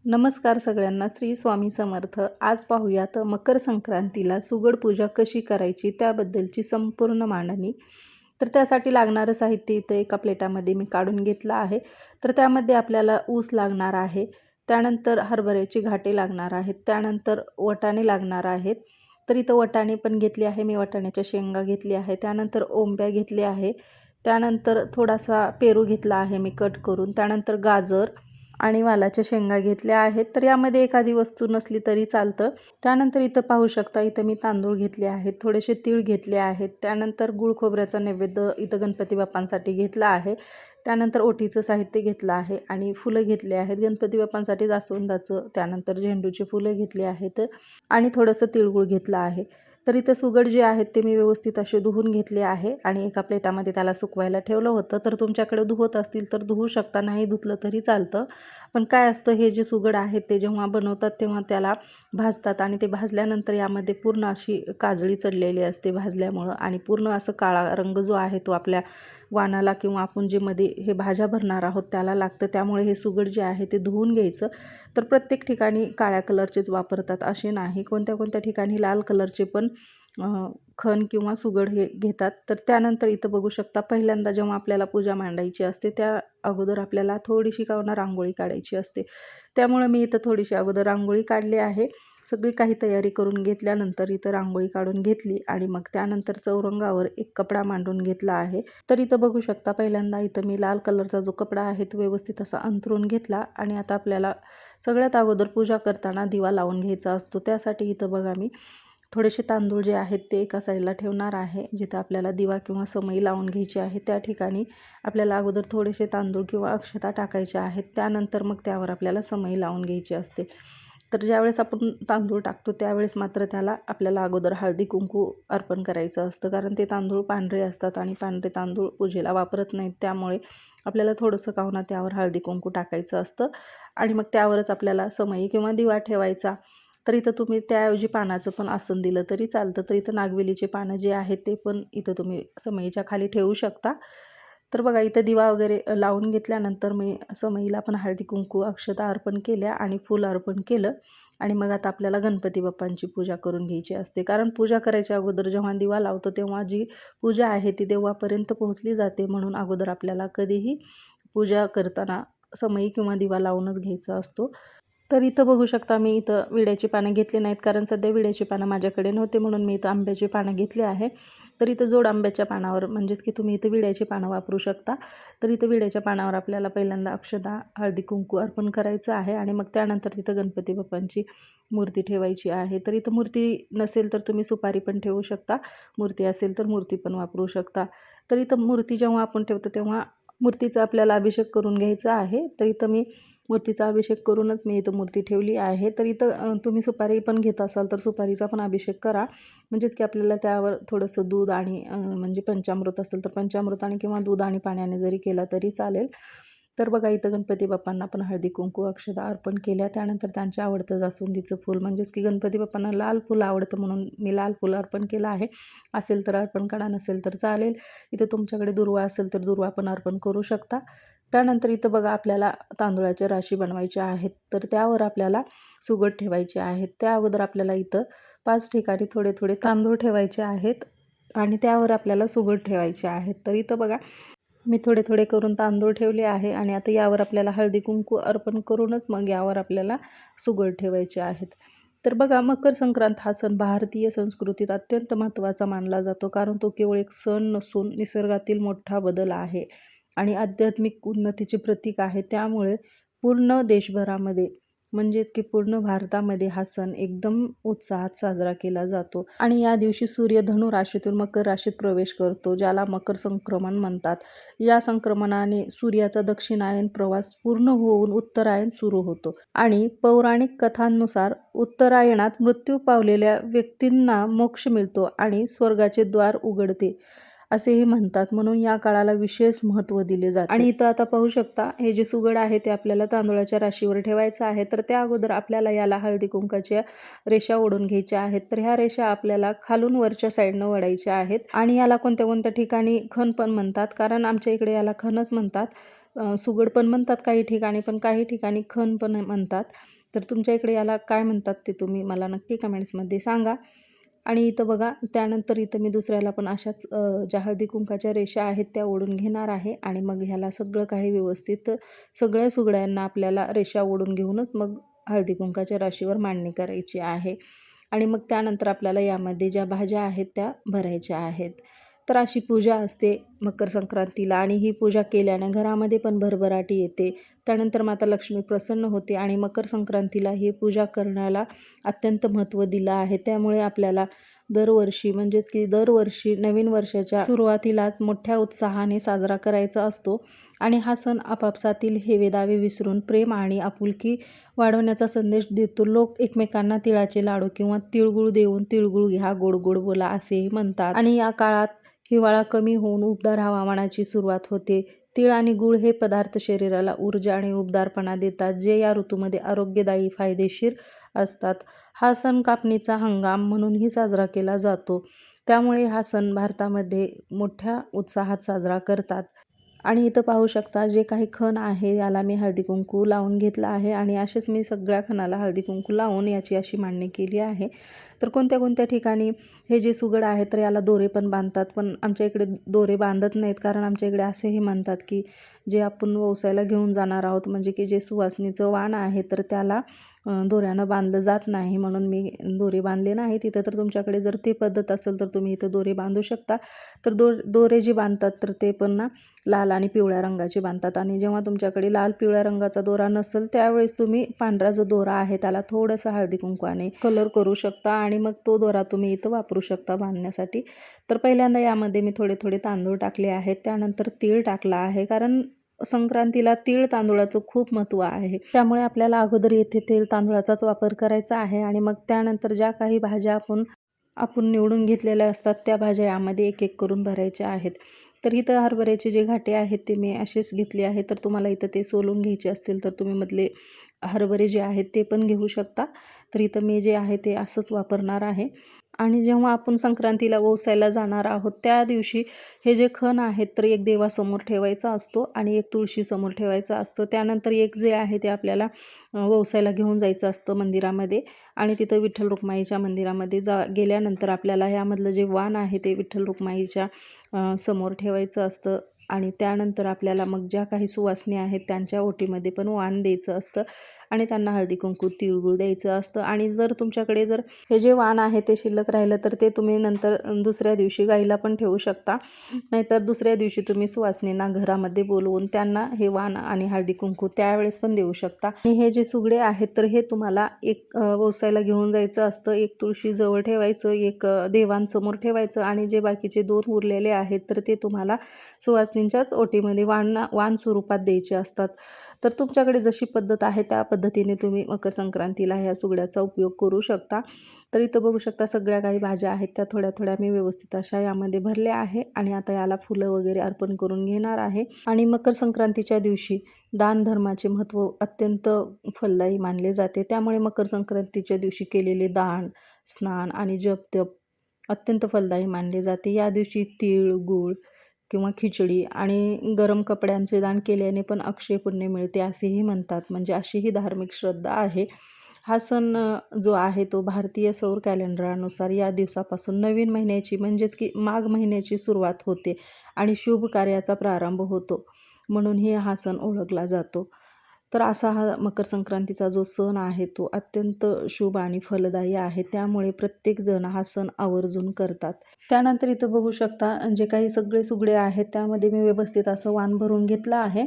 नमस्कार सगळ्यांना. श्री स्वामी समर्थ. आज पाहूयात मकर संक्रांतीला सुगड पूजा कशी करायची त्याबद्दलची संपूर्ण मांडणी. तर त्यासाठी लागणारं साहित्य इथं एका प्लेटामध्ये मी काढून घेतलं आहे. तर त्यामध्ये आपल्याला ऊस लागणार आहे, त्यानंतर हरभऱ्याची घाटे लागणार आहेत, त्यानंतर वाटाणे लागणार आहेत. तर इथं वाटाणे पण घेतले आहे मी, वाटाण्याच्या शेंगा घेतली आहे, त्यानंतर ओंब्या घेतले आहे, त्यानंतर थोडासा पेरू घेतला आहे मी कट करून, त्यानंतर गाजर आणि वालाच्या शेंगा घेतल्या आहेत. तर यामध्ये एखादी वस्तू नसली तरी चालतं. त्यानंतर इथं पाहू शकता, इथं मी तांदूळ घेतले आहेत, थोडेसे तीळ घेतले आहेत, त्यानंतर गूळ खोबऱ्याचा नैवेद्य इथं गणपती बाप्पांसाठी घेतला आहे, त्यानंतर ओटीचं साहित्य घेतलं आहे आणि फुलं घेतले आहेत गणपती बाप्पांसाठी, जास्वंदाचं, त्यानंतर झेंडूची फुलं घेतली आहेत आणि थोडंसं तिळगुळ घेतलं आहे. तर इथं सुगड जे आहेत ते मी व्यवस्थित असे धुवून घेतले आहे आणि एका प्लेटामध्ये त्याला सुकवायला ठेवलं होतं. तर तुमच्याकडे धुवत असतील तर धुवू शकता, नाही धुतलं तरी चालतं. पण काय असतं, हे जे सुगड आहेत ते जेव्हा बनवतात तेव्हा त्याला भाजतात आणि ते भाजल्यानंतर यामध्ये पूर्ण अशी काजळी चढलेली असते भाजल्यामुळं आणि पूर्ण असं काळा रंग जो आहे तो आपल्या वाणाला किंवा आपण जे मध्ये हे भाज्या भरणार आहोत त्याला लागतं. त्यामुळे हे सुगड जे आहे ते धुवून घ्यायचं. तर प्रत्येक ठिकाणी काळ्या कलरचेच वापरतात असे नाही, कोणत्या कोणत्या ठिकाणी लाल कलरचे पण खण किंवा सुगड हे घेतात. तर त्यानंतर इथं बघू शकता, पहिल्यांदा जेव्हा आपल्याला पूजा मांडायची असते त्या अगोदर आपल्याला थोडीशी का होणार रांगोळी काढायची असते. त्यामुळे मी इथं थोडीशी अगोदर रांगोळी काढली आहे. सगळी काही तयारी करून घेतल्यानंतर इथं रांगोळी काढून घेतली आणि मग त्यानंतर चौरंगावर एक कपडा मांडून घेतला आहे. तर इथं बघू शकता, पहिल्यांदा इथं मी लाल कलरचा जो कपडा आहे तो व्यवस्थित असा अंथरून घेतला आणि आता आपल्याला सगळ्यात अगोदर पूजा करताना दिवा लावून घ्यायचा असतो. त्यासाठी इथं बघा मी थोडेसे तांदूळ जे आहेत ते एका साईडला ठेवणार आहे. जिथं आपल्याला दिवा किंवा समई लावून घ्यायची आहे त्या ठिकाणी आपल्याला अगोदर थोडेसे तांदूळ किंवा अक्षता टाकायच्या आहेत, त्यानंतर मग त्यावर आपल्याला समई लावून घ्यायची असते. तर ज्यावेळेस आपण तांदूळ टाकतो त्यावेळेस मात्र त्याला आपल्याला अगोदर हळदी कुंकू अर्पण करायचं असतं, कारण ते तांदूळ पांढरे असतात आणि पांढरे तांदूळ पूजेला वापरत नाहीत. त्यामुळे आपल्याला थोडंसं का होईना त्यावर हळदी कुंकू टाकायचं असतं आणि मग त्यावरच आपल्याला समई किंवा दिवा ठेवायचा. तर इथं तुम्ही त्याऐवजी पानाचं पण आसन दिलं तरी चालतं. तर इथं नागवेलीचे पानं जे आहेत ते पण इथं तुम्ही समईच्या खाली ठेवू शकता. तर बघा, इथं दिवा वगैरे लावून घेतल्यानंतर मी समईला पण हळदी कुंकू अक्षता अर्पण केल्या आणि फूल अर्पण केलं आणि मग आता आपल्याला गणपती बाप्पांची पूजा करून घ्यायची असते. कारण पूजा करायच्या अगोदर जेव्हा दिवा लावतो तेव्हा जी पूजा आहे ती देवापर्यंत पोहोचली जाते, म्हणून अगोदर आपल्याला कधीही पूजा करताना समई किंवा दिवा लावूनच घ्यायचा असतो. तर इथं बघू शकता, मी इथं विड्याची पानं घेतली नाहीत कारण सध्या विड्याची पानं माझ्याकडे नव्हते, म्हणून मी इथं आंब्याची पानं घेतली आहे. तर इथं जोड आंब्याच्या पानावर म्हणजेच की तुम्ही इथं विड्याची पानं वापरू शकता. तर इथं विड्याच्या पानावर आपल्याला पहिल्यांदा अक्षता हळदी कुंकू अर्पण करायचं आहे आणि मग त्यानंतर तिथं गणपती बाप्पांची मूर्ती ठेवायची आहे. तर इथं मूर्ती नसेल तर तुम्ही सुपारी पण ठेवू शकता, मूर्ती असेल तर मूर्ती पण वापरू शकता. तर इथं मूर्ती जेव्हा आपण ठेवतो तेव्हा मूर्तीचा आपल्याला अभिषेक करून घ्यायचा आहे. तर इथं मी मूर्तीचा अभिषेक करूनच मी इथं मूर्ती ठेवली आहे. तर इथं तुम्ही सुपारी पण घेत असाल तर सुपारीचा पण अभिषेक करा, म्हणजेच की आपल्याला त्यावर थोडंसं दूध आणि म्हणजे पंचामृत असेल तर पंचामृत आणि किंवा दूध आणि पाण्याने जरी केला तरी चालेल. तर बघा, इथं गणपती बाप्पांना पण हळदी कुंकू अक्षता अर्पण केल्या. त्यानंतर त्यांच्या आवडतं जास्वंदीचं फूल, म्हणजेच की गणपती बाप्पांना लाल फूल आवडतं म्हणून मी लाल फूल अर्पण केलं आहे. असेल तर अर्पण करा, नसेल तर चालेल. इथं तुमच्याकडे दुर्वा असेल तर दुर्वा पण अर्पण करू शकता. त्यानंतर इथं बघा, आपल्याला तांदूळाच्या राशी बनवायच्या आहेत. तर त्यावर आपल्याला सुगड ठेवायचे आहेत. त्या अगोदर आपल्याला इथं 5 ठिकाणी थोडे थोडे तांदूळ ठेवायचे आहेत आणि त्यावर आपल्याला सुगड ठेवायचे आहेत. तर इथं बघा, मी थोडे थोडे करून तांदूळ ठेवले आहे आणि आता यावर आपल्याला हळदी कुंकू अर्पण करूनच मग यावर आपल्याला सुगड ठेवायचे आहेत. तर बघा, मकर संक्रांत हा सण भारतीय संस्कृतीत अत्यंत महत्त्वाचा मानला जातो, कारण तो केवळ एक सण नसून निसर्गातील मोठा बदल आहे आणि आध्यात्मिक उन्नतीचे प्रतीक आहे. त्यामुळे पूर्ण देशभरामध्ये म्हणजेच की पूर्ण भारतामध्ये हा सण एकदम उत्साहात साजरा केला जातो आणि या दिवशी सूर्य धनु राशीतून मकर राशीत प्रवेश करतो, ज्याला मकर संक्रमण म्हणतात. या संक्रमणाने सूर्याचा दक्षिणायन प्रवास पूर्ण होऊन उत्तरायण सुरू होतो आणि पौराणिक कथांनुसार उत्तरायणात मृत्यू पावलेल्या व्यक्तींना मोक्ष मिळतो आणि स्वर्गाचे द्वार उघडते असेही म्हणतात, म्हणून या काळाला विशेष महत्त्व दिले जाते. आणि इथं आता पाहू शकता, हे जे सुगड आहे ते आपल्याला तांदूळाच्या राशीवर ठेवायचं आहे. तर त्या अगोदर आपल्याला याला हळदी कुंकाच्या रेषा ओढून घ्यायच्या आहेत. तर ह्या रेषा आपल्याला खालून वरच्या साईडनं ओढायच्या आहेत आणि याला कोणत्या कोणत्या ठिकाणी खण पण म्हणतात, कारण आमच्या इकडे याला खणच म्हणतात. सुगड पण म्हणतात काही ठिकाणी, पण काही ठिकाणी खण पण म्हणतात. तर तुमच्या इकडे याला काय म्हणतात ते तुम्ही मला नक्की कमेंट्समध्ये सांगा. आणि इथं बघा, त्यानंतर इथं मी दुसऱ्याला पण अशाच ज्या हळदी-कुंकाच्या रेषा आहेत त्या ओढून घेणार आहे आणि मग ह्याला सगळं काही व्यवस्थित सगळ्या सुगड्यांना आपल्याला रेषा ओढून घेऊनच मग हळदी-कुंकाच्या राशीवर मांडणी करायची आहे. आणि मग त्यानंतर आपल्याला यामध्ये ज्या भाज्या आहेत त्या भरायच्या आहेत. तर अशी पूजा असते मकर संक्रांतीला आणि ही पूजा केल्याने घरामध्ये पण भरभराटी येते. त्यानंतर माता लक्ष्मी प्रसन्न होते आणि मकर संक्रांतीला ही पूजा करण्याला अत्यंत महत्त्व दिलं आहे. त्यामुळे आपल्याला दरवर्षी म्हणजेच की दरवर्षी नवीन वर्षाच्या सुरुवातीलाच मोठ्या उत्साहाने साजरा करायचा असतो आणि हा सण आपापसातील हेवेदावे विसरून प्रेम आणि आपुलकी वाढवण्याचा संदेश देतो. लोक एकमेकांना तिळाचे लाडू किंवा तिळगुळ देऊन तिळगुळ घ्या, गोड गोड बोला असेही म्हणतात. आणि या काळात हिवाळा कमी होऊन उबदार हवामानाची सुरुवात होते. तीळ आणि गूळ हे पदार्थ शरीराला ऊर्जा आणि उबदारपणा देतात, जे या ऋतूमध्ये आरोग्यदायी फायदेशीर असतात. हा सण कापणीचा हंगाम म्हणूनही साजरा केला जातो. त्यामुळे हा सण भारतामध्ये मोठ्या उत्साहात साजरा करतात. आणि इथं पाहू शकता जे काही खण आहे याला मी हळदी-कुंकू लावून घेतलं आहे आणि असेच मी सगळ्या खणाला हळदी-कुंकू लावून याची अशी मांडणी केली आहे. तर कोणत्या कोणत्या ठिकाणी हे जे सुगड आहे तर याला दोरे पण बांधतात, पण आमच्या इकडे दोरे बांधत नाहीत. कारण आमच्या इकडे असेही म्हणतात की जे आपण वौसायला घेऊन जाणार आहोत म्हणजे की जे सुवासिनीचं वाण आहे तर त्याला दोऱ्यानं बांधलं जात नाही, म्हणून मी दोरे बांधले नाही तिथं. तर तुमच्याकडे जर ती पद्धत असेल तर तुम्ही इथं दोरे बांधू शकता. तर दोरे जे बांधतात तर ते पण ना लाल आणि पिवळ्या रंगाचे बांधतात. आणि जेव्हा तुमच्याकडे लाल पिवळ्या रंगाचा दोरा नसेल त्यावेळेस तुम्ही पांढरा जो दोरा आहे त्याला थोडंसं हळदी-कुंकवाने कलर करू शकता आणि मग तो दोरा तुम्ही इथं वापरू शकता बांधण्यासाठी. तर पहिल्यांदा यामध्ये मी थोडे थोडे तांदूळ टाकले आहेत. त्यानंतर तीळ टाकला आहे, कारण संक्रांतीला तीळ तांदूळाचं खूप महत्त्व आहे. त्यामुळे आपल्याला अगोदर येथे तीळ तांदूळाचाच वापर करायचा आहे. आणि मग त्यानंतर ज्या काही भाज्या आपण निवडून घेतलेल्या असतात त्या भाज्या यामध्ये एक एक करून भरायच्या आहेत. तर इथं हरभऱ्याचे जे घाटे आहेत ते मी असेच घेतले आहे. तर तुम्हाला इथं ते सोलून घ्यायचे असतील तर तुम्ही मधले हरभरे जे आहेत ते पण घेऊ शकता. तर इथं मी जे आहे ते असंच वापरणार आहे. आणि जेव्हा आपण संक्रांतीला ओसायला जाणार आहोत त्या दिवशी हे जे खण आहेत तर एक देवासमोर ठेवायचा असतो आणि एक तुळशीसमोर ठेवायचा असतो. त्यानंतर एक जे आहे ते आपल्याला ओसायला घेऊन जायचं असतं मंदिरामध्ये आणि तिथं विठ्ठल रुक्माईच्या मंदिरामध्ये गेल्यानंतर आपल्याला ह्यामधलं जे वाण आहे ते विठ्ठल रुक्माईच्या समोर ठेवायचं असतं. आणि त्यानंतर आपल्याला मग ज्या काही सुवासिनी आहेत त्यांच्या ओटीमध्ये पण वाण द्यायचं असतं आणि त्यांना हळदी-कुंकू, तिळगुळ द्यायचं असतं. आणि जर तुमच्याकडे जर हे जे वाण आहे ते शिल्लक राहिलं तर ते तुम्ही नंतर दुसऱ्या दिवशी गाईला पण ठेवू शकता. नाहीतर दुसऱ्या दिवशी तुम्ही सुवासिनींना घरामध्ये बोलवून त्यांना हे वाण आणि हळदी-कुंकू त्यावेळेस पण देऊ शकता. आणि हे जे सुगडे आहेत तर हे तुम्हाला एक ओसायला घेऊन जायचं असतं. एक तुळशी जवळ ठेवायचं, एक देवांसमोर ठेवायचं आणि जे बाकीचे 2 उरलेले आहेत तर ते तुम्हाला सुवासिनींच्याच ओटीमध्ये वाण स्वरूपात द्यायचे असतात. तर तुमच्याकडे जशी पद्धत आहे त्या पद्धतीने तुम्ही मकर संक्रांतीला ह्या सुगड्याचा उपयोग करू शकता. तर इथं बघू शकता सगळ्या काही भाज्या आहेत त्या थोड्या थोड्या मी व्यवस्थित अशा यामध्ये भरल्या आहे आणि आता याला फुलं वगैरे अर्पण करून घेणार आहे. आणि मकर संक्रांतीच्या दिवशी दानधर्माचे महत्त्व अत्यंत फलदायी मानले जाते. त्यामुळे मकर संक्रांतीच्या दिवशी केलेले दान, स्नान आणि जप-तप अत्यंत फलदायी मानले जाते. या दिवशी तीळ, गूळ किंवा खिचडी आणि गरम कपड्यांचे दान केल्याने पण अक्षय पुण्य मिळते असेही म्हणतात. म्हणजे अशी ही धार्मिक श्रद्धा आहे. हा सण जो आहे तो भारतीय सौर कॅलेंडरनुसार या दिवसापासून नवीन महिन्याची म्हणजेच की माघ महिन्याची सुरुवात होते आणि शुभ कार्याचा प्रारंभ होतो, म्हणूनही हा सण ओळखला जातो. तर असा हा मकर संक्रांतीचा जो सण आहे तो अत्यंत शुभ आणि फलदायी आहे. त्यामुळे प्रत्येकजण हा सण आवर्जून करतात. त्यानंतर इथं बघू शकता जे काही सगळे सुगडे आहेत त्यामध्ये मी व्यवस्थित असं वाण भरून घेतलं आहे.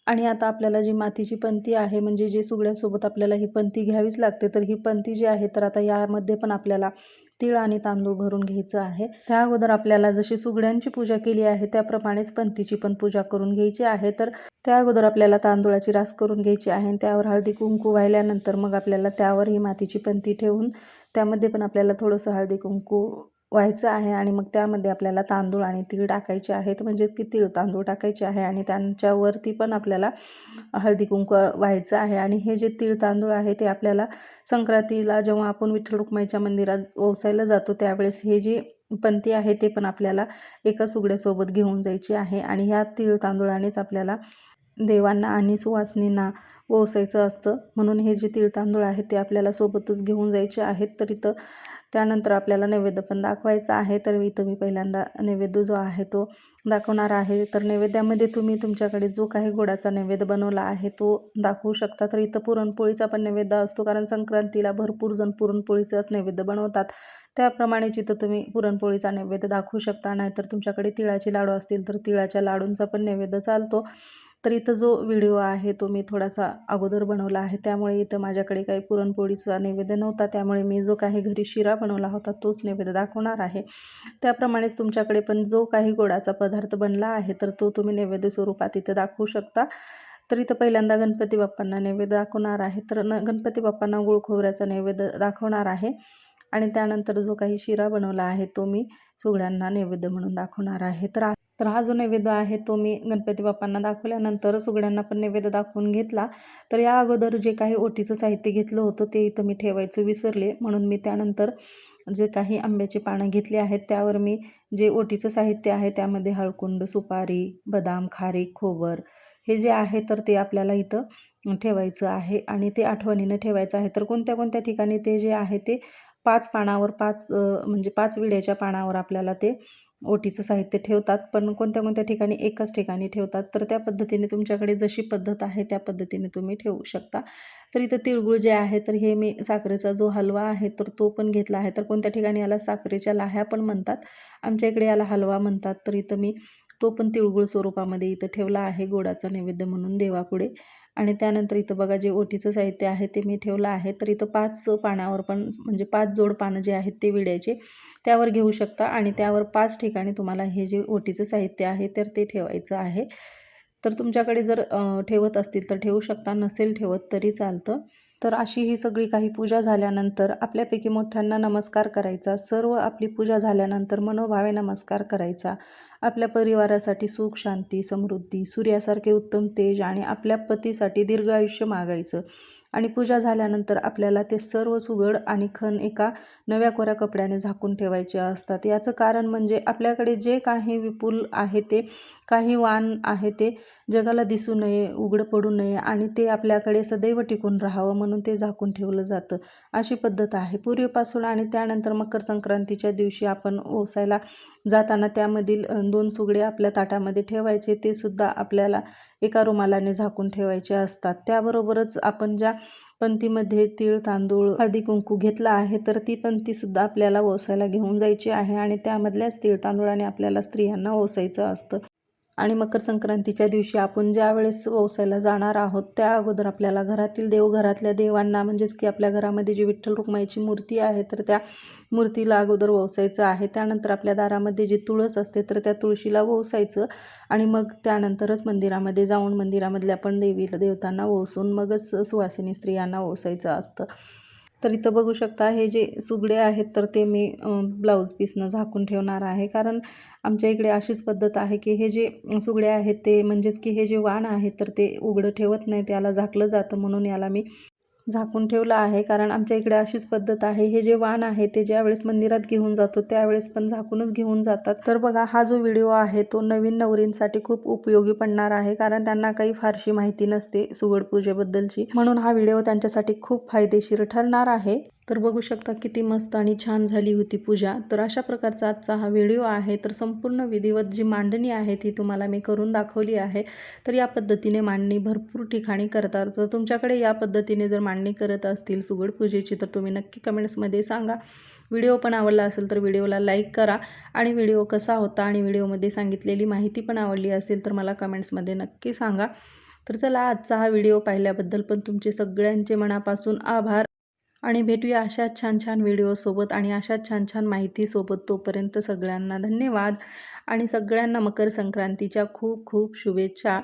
आणि आता आपल्याला जी मातीची पंती आहे म्हणजे जे सुगड्यासोबत आपल्याला ही पंती घ्यावीच लागते. तर ही पंती जी आहे तर आता यामध्ये पण आपल्याला तीळ आणि तांदूळ भरून घ्यायचं आहे. त्या अगोदर आपल्याला जशी सुगड्यांची पूजा केली आहे त्याप्रमाणेच पंतीची पण पूजा करून घ्यायची आहे. तर त्या अगोदर आपल्याला तांदूळाची रास करून घ्यायची आहे आणि त्यावर हळदी-कुंकू वाहिल्यानंतर मग आपल्याला त्यावर ही मातीची पंती ठेवून त्यामध्ये पण आपल्याला थोडंसं हळदी-कुंकू व्हायचं आहे. आणि मग त्यामध्ये आपल्याला तांदूळ आणि तीळ टाकायचे आहेत, म्हणजेच की तीळ तांदूळ टाकायचे आहे आणि त्यांच्यावरती पण आपल्याला हळदी-कुंकू व्हायचं आहे. आणि हे जे तीळ तांदूळ आहे ते आपल्याला संक्रांतीला जेव्हा आपण विठ्ठल रुक्माईच्या मंदिरात ओसायला जातो त्यावेळेस हे जे पंती आहे ते पण आपल्याला एका सुगड्यासोबत घेऊन जायची आहे. आणि ह्या तीळ तांदूळानेच आपल्याला देवांना आणि सुवासिनींना ओवासायचं असतं. म्हणून हे जे तीळ तांदूळ आहेत ते आपल्याला सोबतच घेऊन जायचे आहेत. तर इथं त्यानंतर आपल्याला नैवेद्य पण दाखवायचा आहे. तर इथं मी पहिल्यांदा नैवेद्य जो आहे तो दाखवणार आहे. तर नैवेद्यामध्ये तुम्ही तुमच्याकडे जो काही गोडाचा नैवेद्य बनवला आहे तो दाखवू शकता. तर इथं पुरणपोळीचा पण नैवेद्य असतो, कारण संक्रांतीला भरपूर जण पुरणपोळीचाच नैवेद्य बनवतात. त्याप्रमाणेच इथं तुम्ही पुरणपोळीचा नैवेद्य दाखवू शकता. नाहीतर तुमच्याकडे तिळाचे लाडू असतील तर तिळाच्या लाडूंचा पण नैवेद्य चालतो. तर इथं जो व्हिडिओ आहे तो मी थोडासा अगोदर बनवला आहे, त्यामुळे इथं माझ्याकडे काही पुरणपोळीचा नैवेद्य नव्हता. त्यामुळे मी जो काही घरी शिरा बनवला होता तोच नैवेद्य दाखवणार आहे. त्याप्रमाणेच तुमच्याकडे पण जो काही गोडाचा पदार्थ बनला आहे तर तो तुम्ही नैवेद्य स्वरूपात इथं दाखवू शकता. तर इथं पहिल्यांदा गणपती बाप्पांना नैवेद्य दाखवणार आहे. तर गणपती बाप्पांना गुळ खोबऱ्याचा नैवेद्य दाखवणार आहे. आणि त्यानंतर जो काही शिरा बनवला आहे तो मी सुगड्यांना नैवेद्य म्हणून दाखवणार आहे. तर हा जो नैवेद्य आहे तो मी गणपती बाप्पांना दाखवल्यानंतर सुगड्यांना पण नैवेद्य दाखवून घेतला. तर या अगोदर जे काही ओटीचं साहित्य घेतलं होतं ते इथं मी ठेवायचं विसरले, म्हणून मी त्यानंतर जे काही आंब्याची पानं घेतली आहेत त्यावर मी जे ओटीचं साहित्य आहे त्यामध्ये हळकुंड, सुपारी, बदाम, खारीक, खोबर हे जे आहे तर ते आपल्याला इथं ठेवायचं आहे आणि ते आठवणीनं ठेवायचं आहे. तर कोणत्या कोणत्या ठिकाणी ते जे आहे ते 5 पानावर 5 म्हणजे 5 विड्याच्या पानावर आपल्याला ते ओटीचं साहित्य ठेवतात, पण कोणत्या कोणत्या ठिकाणी एकाच ठिकाणी ठेवतात. तर त्या पद्धतीने तुमच्याकडे जशी पद्धत आहे त्या पद्धतीने तुम्ही ठेवू शकता. तर इथं तिळगुळ जे आहे तर हे मी साखरेचा जो हलवा आहे तर तो पण घेतला आहे. तर कोणत्या ठिकाणी याला साखरेच्या लाह्या पण म्हणतात, आमच्या इकडे याला हलवा म्हणतात. तर इथं मी तो पण तिळगुळ स्वरूपामध्ये इथं ठेवला आहे गोडाचा नैवेद्य म्हणून देवापुढे. आणि त्यानंतर इथं बघा जे ओटीचं साहित्य आहे ते मी ठेवलं आहे. तर इथं 5 पानावर पण म्हणजे 5 जोड पानं जे आहेत ते विड्याचे त्यावर घेऊ शकता आणि त्यावर 5 ठिकाणी तुम्हाला हे जे ओटीचं साहित्य आहे तर ते ठेवायचं आहे. तर तुमच्याकडे जर ठेवत असतील तर ठेवू शकता, नसेल ठेवत तरी चालतं. तर अशी ही सगळी काही पूजा झाल्यानंतर आपल्यापैकी मोठ्यांना नमस्कार करायचा. सर्व आपली पूजा झाल्यानंतर मनोभावे नमस्कार करायचा. आपल्या परिवारासाठी सुख, शांती, समृद्धी, सूर्यासारखे उत्तम तेज आणि आपल्या पतीसाठी दीर्घ आयुष्य मागायचं. आणि पूजा झाल्यानंतर आपल्याला ते सर्व सुगड आणि खण एका नव्या कोऱ्या कपड्याने झाकून ठेवायचे असतात. याचं कारण म्हणजे आपल्याकडे जे काही विपुल आहे ते काही वाण आहे ते जगाला दिसू नये, उघडं पडू नये आणि ते आपल्याकडे सदैव टिकून राहावं म्हणून ते झाकून ठेवलं जातं. अशी पद्धत आहे पूर्वीपासून. आणि त्यानंतर मकर संक्रांतीच्या दिवशी आपण ओसायला जाताना त्यामधील 2 सुगडे आपल्या ताटामध्ये ठेवायचे, ते सुद्धा आपल्याला एका रुमालाने झाकून ठेवायचे असतात. त्याबरोबरच आपण ज्या पंथीमध्ये तीळ, तांदूळ, हळदी कुंकू घेतला आहे तर ती पंथीसुद्धा आपल्याला ओसायला घेऊन जायची आहे आणि त्यामधल्याच तीळ तांदूळाने आपल्याला स्त्रियांना ओसायचं असतं. आणि मकर संक्रांतीच्या दिवशी आपण ज्यावेळेस ओवासायला जाणार आहोत त्या अगोदर आपल्याला घरातील देवघरातल्या देवांना म्हणजेच की आपल्या घरामध्ये जी विठ्ठल रुक्माईची मूर्ती आहे तर त्या मूर्तीला अगोदर ओवासायचं आहे. त्यानंतर आपल्या दारामध्ये जी तुळस असते तर त्या तुळशीला ओवासायचं आणि मग त्यानंतरच मंदिरामध्ये जाऊन मंदिरामधल्या पण देवतांना ओवासून मगच सुवासिनी स्त्रियांना ओवासायचं असतं. तर इथं बघू शकता हे जे सुगडे आहेत तर ते मी ब्लाऊज पीसनं झाकून ठेवणार आहे, कारण आमच्या इकडे अशीच पद्धत आहे की हे जे सुगडे आहेत ते म्हणजेच की हे जे वाण आहे तर ते उघडं ठेवत नाही, त्याला झाकलं जातं म्हणून याला मी झाकून ठेवलं आहे. कारण आमच्या इकडे अशीच पद्धत आहे, हे जे वाण आहे ते ज्यावेळेस मंदिरात घेऊन जातो त्यावेळेस पण झाकूनच घेऊन जातात. तर बघा हा जो व्हिडिओ आहे तो नवीन नवरींसाठी खूप उपयोगी पडणार आहे, कारण त्यांना काही फारशी माहिती नसते सुगड पूजेबद्दलची, म्हणून हा व्हिडिओ त्यांच्यासाठी खूप फायदेशीर ठरणार आहे. तर बघू शकता किती मस्त आणि छान झाली होती पूजा. तर अशा प्रकारचा आजचा हा व्हिडिओ आहे. तर संपूर्ण विधिवत जी मांडणी आहे ती तुम्हाला मी करून दाखवली आहे. तर या पद्धतीने मांडणी भरपूर ठिकाणी करतात. तर तुमच्याकडे या पद्धतीने जर मांडणी करत असतील सुगड पूजेची तर तुम्ही नक्की कमेंट्समध्ये सांगा. व्हिडिओ पण आवडला असेल तर व्हिडिओला लाईक करा आणि व्हिडिओ कसा होता आणि व्हिडिओमध्ये सांगितलेली माहिती पण आवडली असेल तर मला कमेंट्समध्ये नक्की सांगा. तर चला आजचा हा व्हिडिओ पाहिल्याबद्दल पण तुमचे सगळ्यांचे मनापासून आभार आणि भेटूया अशाच छान छान व्हिडिओसोबत आणि अशाच छान छान माहितीसोबत. तोपर्यंत सगळ्यांना धन्यवाद आणि सगळ्यांना मकर संक्रांतीच्या खूप खूप शुभेच्छा.